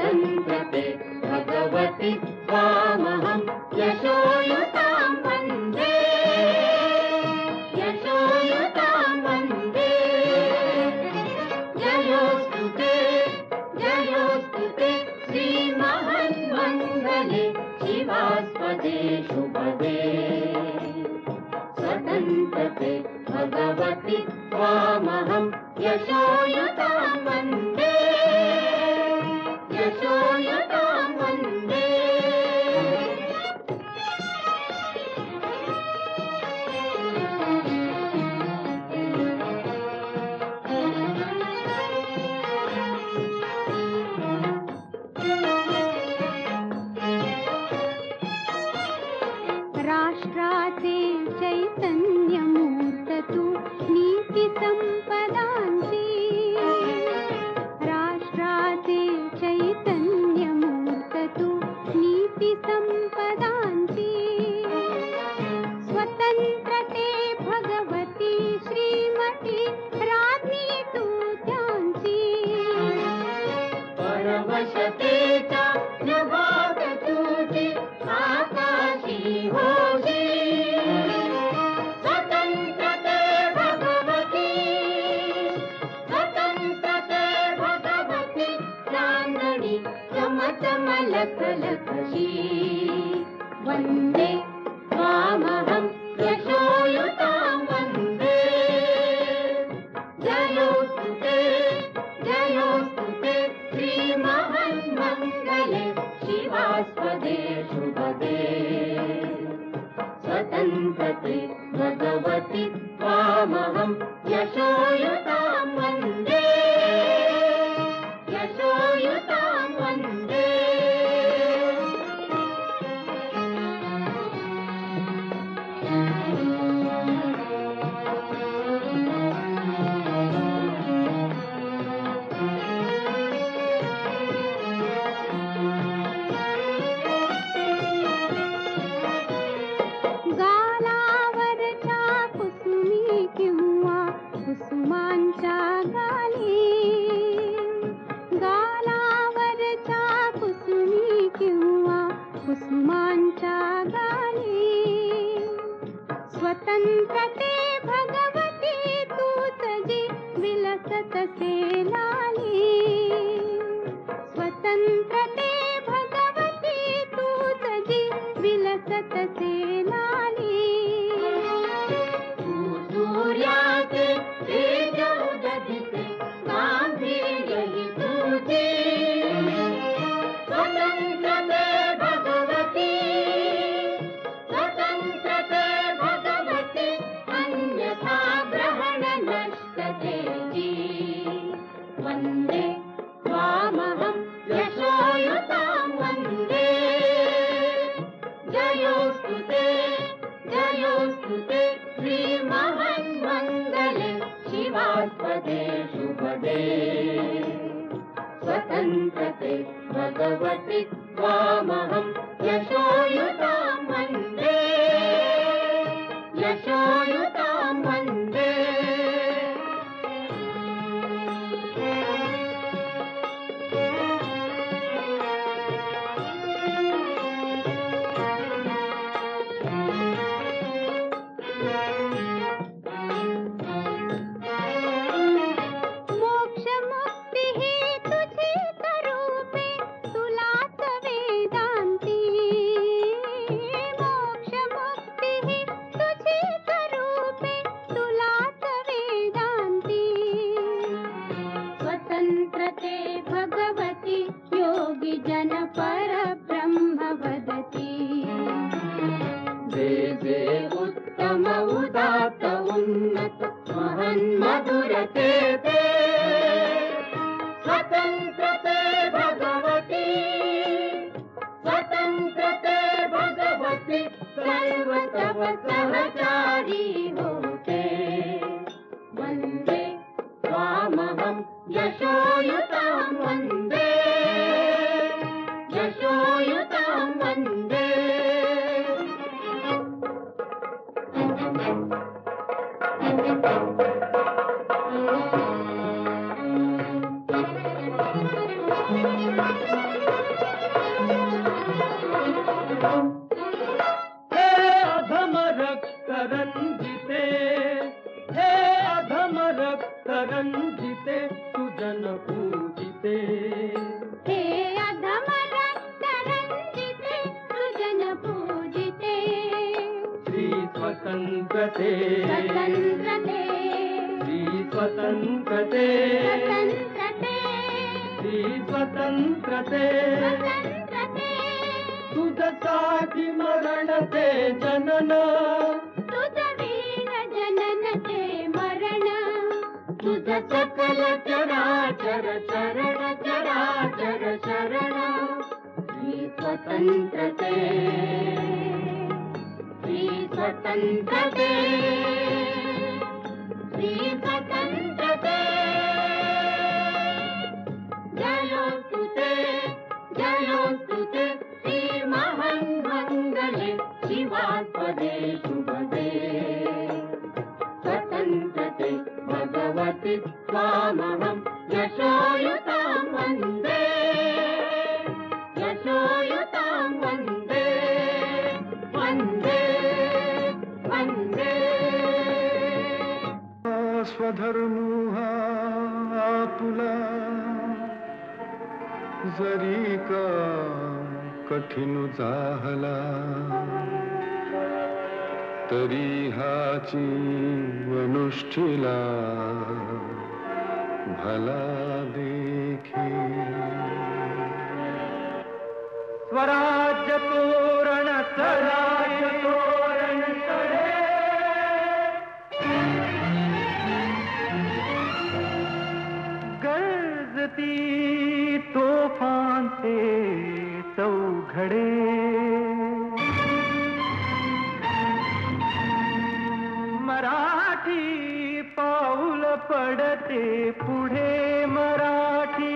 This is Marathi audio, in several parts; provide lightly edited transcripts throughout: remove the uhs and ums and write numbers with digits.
स्वतन्त्रते भगवति त्वामहं यशोयुतां वन्दे यशोयुतां वन्दे। जयोस्तु ते श्रीमहन्मङ्गले शिवास्पदे शुभदे। स्वतन्त्रते भगवति त्वामहं यशोयुतां वन्दे यशोयुतां वन्दे। राष्ट्राचे चैतन्यमूर्त तू नीतिसंपदांची। राष्ट्राचे चैतन्यमूर्त तू नीतिसंपदांची। स्वतंत्रते भगवती श्रीमती राज्ञी तू त्यांची। परवशतेचा नभाग तुझी आकाशी होशी। स्वतंत्रते भगवती चांदणी चमचम लखलखशी। वन्दे त्वामहं यशोयुतां वन्दे। जयोस्तु ते श्रीमहन्मङ्गले शिवास्पदे शुभदे। स्वतन्त्रते भगवति त्वामहं यशोयुतां वन्दे यशोयुतां वन्दे। गालावरच्या कुसुमी किंवा कुसुमांच्या गाली। गालावरच्या कुसुमी किंवा कुसुमांच्या गाली। स्वतंत्रते भगवती तूच जी विलसतसे लाली। स्वतंत्रते भगवती तूच जी विलसतसे लाली। सूर्याचे तेज उददिते गांभीर्य हि तुझे। स्वतंत्रते भगवती अन्यथा ग्रहण नष्ट तेजी। वन्दे त्वामहं यशोयुतां वन्दे। जयोस्तु ते श्रीमहन्मङ्गले शिवास्पदे शुभदे। स्वतन्त्रते भगवति त्वामहं यशोयुतां वन्दे यशोयुतां वन्दे। मोक्ष मुक्ती ही तुझी स्वरूपे तुलाच वेदांती। मोक्ष मुक्ती ही तुझी स्वरूपे तुलाच वेदांती। स्वतंत्रते भगवती योगी जन परब्रह्म वदती। जे जे उत्तम उदात्त उन्नत महन्मधुरते ते। स्वतंत्रते भगवती सर्व तव सहचारी होते। वन्दे त्वामहं यशोयुतां वन्दे यशोयुतां वन्दे। अधम रक्त रंजिते, हे अधम रक्त रंजिते, सुजन पूजिते, हे अधम रक्त रंजिते, सुजन पूजिते, श्री स्वतंत्रते, स्वतंत्रते, श्री स्वतंत्रते, स्वतंत्रते, श्री स्वतंत्रते, स्वतंत्रते, तुझसाठी मरण ते जनन, तुझ वीर जनन ते मरण, तुझ सकल चराचर शरण चराचर शरण, श्री स्वतंत्रते, श्री स्वतंत्रते, श्री स्वतंत्रते, जयोस्तुते, जयोस्तुते, श्री महन्मङ्गले शिवास्पदे शुभदे, स्वतंत्रते भगवति त्वामहं यशोयुतां वन्दे, यशोयुतां वन्दे, वन्दे, वन्दे। स्वधर्म आपुला जरी का कठीण जाहला, तरी हाची अनुष्ठिला भला देखी, स्वराज्य तोरण स्वराज्य तोरण चढे, गरजती तोफांचे चौघडे, मराठी पाऊल पडते पुढे, मराठी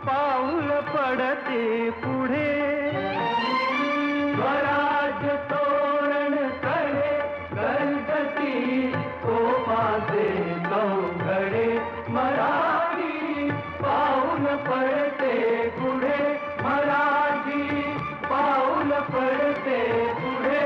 पाऊल पडते पुढे, स्वराज्य तोरण कडे गणपती तोफांचे चौघडे, मराठी पाऊल पडते पुढे, मराठी पाऊल पडते पुढे.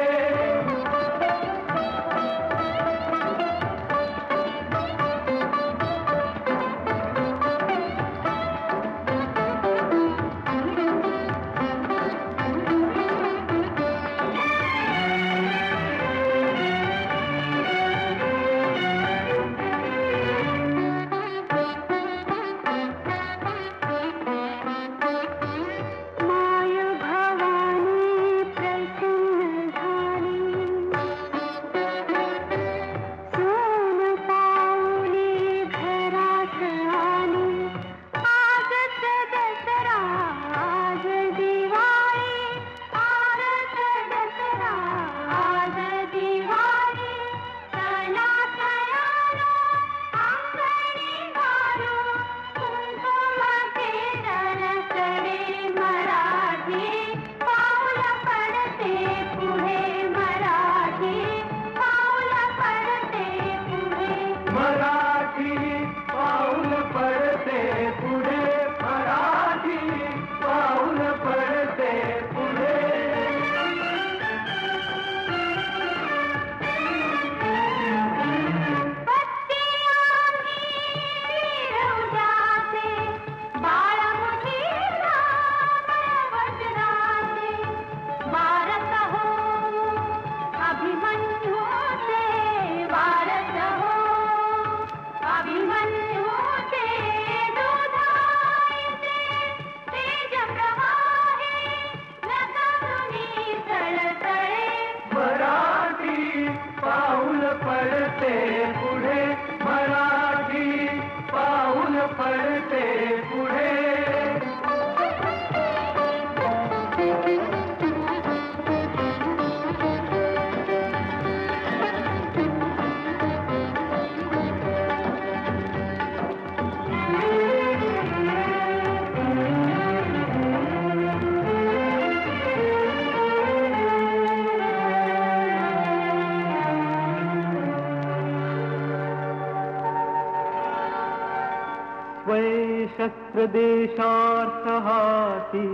प्रदेशार्थ हाती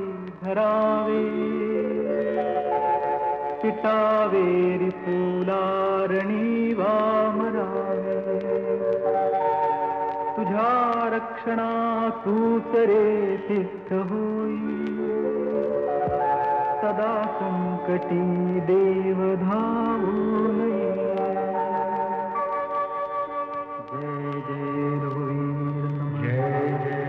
धरावे, पिटावेरी फुलारणी वामरावे. तुझ्या रक्षणा तूच रे सिद्ध होई, सदा संकटी देव धावून ये. जय जय रघुवीर जय जय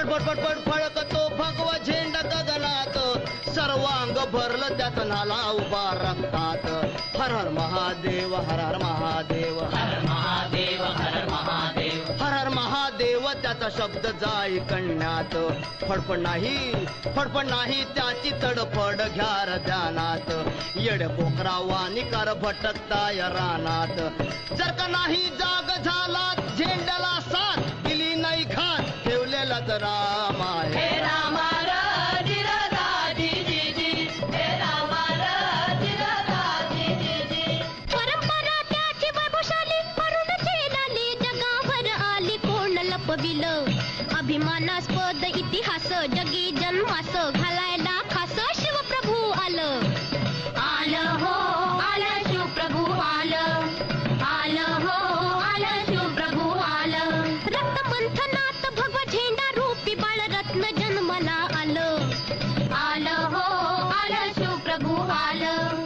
फडफड फडकतो भगवा झेंडा गगनात, सर्वांग भरलं त्यात नाला उभा रक्तात. हर हर महादेव हर हर महादेव हर महादेव हर महादेव हर हर महादेव त्याचा शब्द जाई कण्यात. फडफड नाही त्याची तडफड घ्यार ध्यानात. येड पोखरा वानिकार भटकताय रानात. जर का नाही जाग झाला झेंड्याला साथ दिली नाही घात ठेवलेला राम आहे. हे रामा परंपरा त्याची वैभवशाली करून झेलाली जगावर आली कोण लपविल. अभिमानास्पद इतिहास जगी जन्मास घालायला खास शिवप्रभू आलं. आलं हो आलं शिवप्रभू आलं. आलं हो आलं शिवप्रभू आलं. रक्तमंथनात भगवा झेंडा रूपी बाळरत्न जन्माला आलं. आलं हो आलं शिवप्रभू आलं.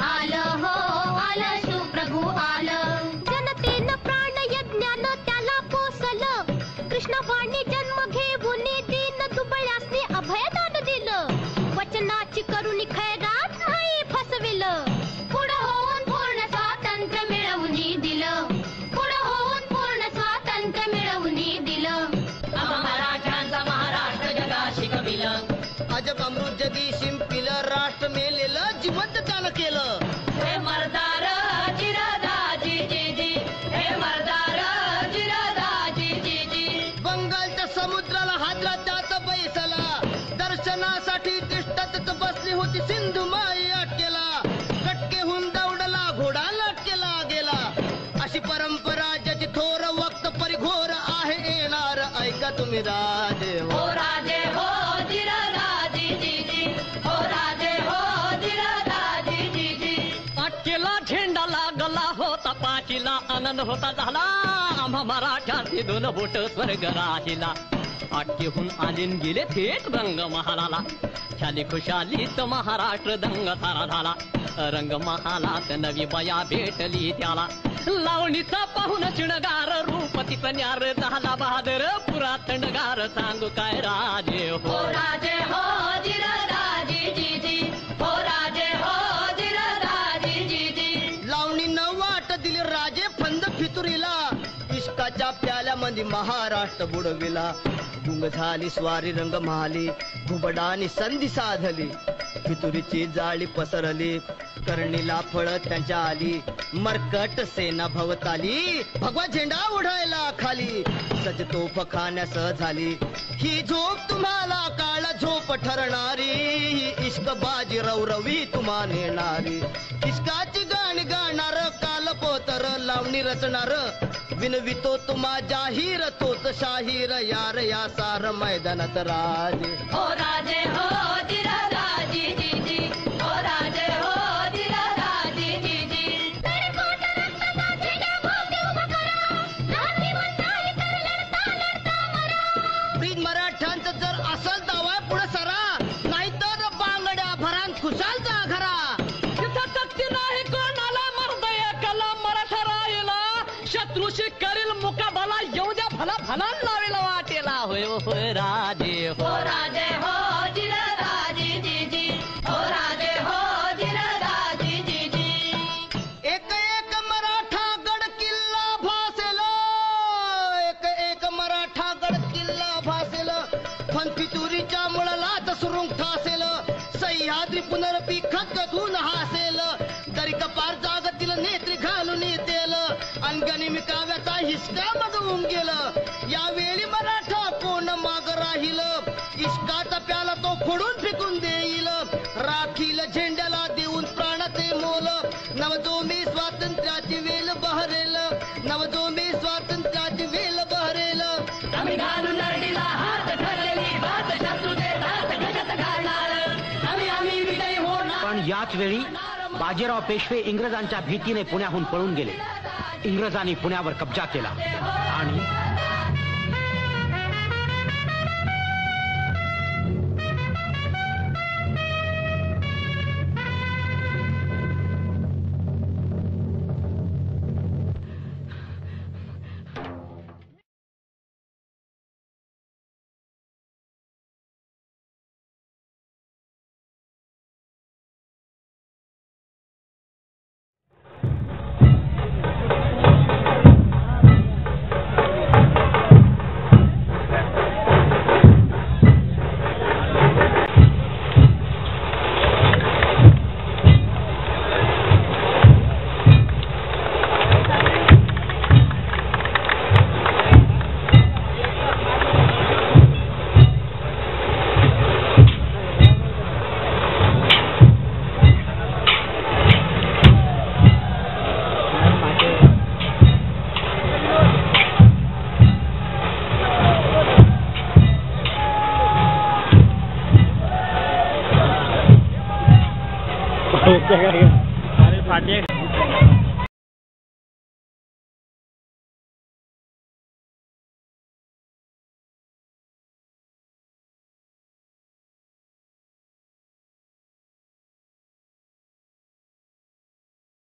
आलं हो आलं शिवप्रभू आलं. जनतेनं प्राण यज्ञानं त्याला पोसलं. कृष्णवाणी जन्म घेऊन दीन दुबळ्यासनी अभयदान दिलं. वचनाची करुणी खैरात नाही फसविलं. पुढं होऊन पूर्ण स्वातंत्र्य मिळवून दिलं. पुढं होऊन पूर्ण स्वातंत्र्य मिळवून दिलं. मराठ्यांचा महाराष्ट्र जगाशी कविलं. अजब अमृत जगी शिंपिलं. राष्ट्र मेलेलं जिवंत त्यानं केलं. हे मर्दार जिरदाजी जी हे मर्दार जिरदाजी जी. बंगालच्या समुद्राला हादरा त्यात बैसला. दर्शनासाठी तिष्ठतच बसली होती सिंधू माई अटकेला. कटकेहून दौडला घोडा लटकेला गेला. अशी परंपरा ज्याची थोर वक्त परिघोर आहे येणार. ऐका तुम्ही राजे हो राजे हो जिरदाजी जी हो राजे हो जिरदाजी जी. अटकेला झेंडा लागला होता पाचीला. आनंद होता झाला आम्हा मराठ्याची दोन बोट स्वर्ग राहिला. आटकेहून आलीन गेले थेट रंग महालाला. शाली खुशालीत महाराष्ट्र दंग सारा झाला. रंग महालात नवी बया भेटली त्याला. लावणीचा पाहून चिणगार रूप तिचं न्यार झाला बहादर. पुरा थंडगार सांगू काय राजे हो हो. राजे हो धीरदाजी जी जी. हो राजे हो धीरदाजी जी जी. लावणीनं वाट दिली राजे फंद फितुरीला. इश्काच्या प्याल्यामध्ये महाराष्ट्र बुडविला. गुंग झाली स्वारी रंग महाली. घुबडानी संधी साधली. फितुरीची जाळी पसरली. करणीला फळ त्यांच्या आली. मरकट सेना भवताली. भगवा झेंडा उडायला खाली. सजतोफ खाण्यास झाली. ही झोप तुम्हाला काळ झोप ठरणारी. ही इश्क बाजी रवरवी तुम्हा नेणारी. इश्काची गाणी गाणार काल पोतर लावणी रचणार. विनवितो तुम्हा जाहीर तोच शाहीर यार या सार मैदानात राजे. हो राजे हो धीरदाजी जी जी. हो राजे हो धीरदाजी जी जी. ब्रिज मराठ्यांचं जर असल दावा पुढे सरा. नाहीतर बांगड्या भरान खुशालचा घरा. तिथं सक्ती नाही कोणाला मर्द एकाला मराठा राहिला. शत्रूशी करील मुकाबला येऊ द्या भला भला लावेला वाटेला. होय होय राजे हो हो. राजे हो धीरदाजी जी जी. हो राजे हो धीरदाजी जी जी. एक एक मराठा गड किल्ला भासेल. एक एक मराठा गड किल्ला भासेल. फनफितुरीच्या मुळालाच सुरुंग ठासेल. सह्याद्री पुनरपी खत धुन हासेल. दरी कपार जागतील नेत्री घालून येतेल. अनगणी काव्याचा हिसका मधून गेलं. यावेळी मराठा कोण माग राहील. इश्काचा प्याला तो फोडून फेकून देईल. राखील झेंड्याला देऊन प्राणाचे मोल. नवजोमी स्वातंत्र्याची वेल बहरेल. नवजोमी स्वातंत्र्याची वेल बहरेल. आम्ही घालून नरडीला हात ठरलेली बात शत्रूचे दात घटत घालणार. आम्ही विजयी होणार. पण याच वेळी बाजीराव पेशवे इंग्रजांच्या भीतीने पुण्याहून पळून गेले. इंग्रजांनी पुण्यावर कब्जा केला आणि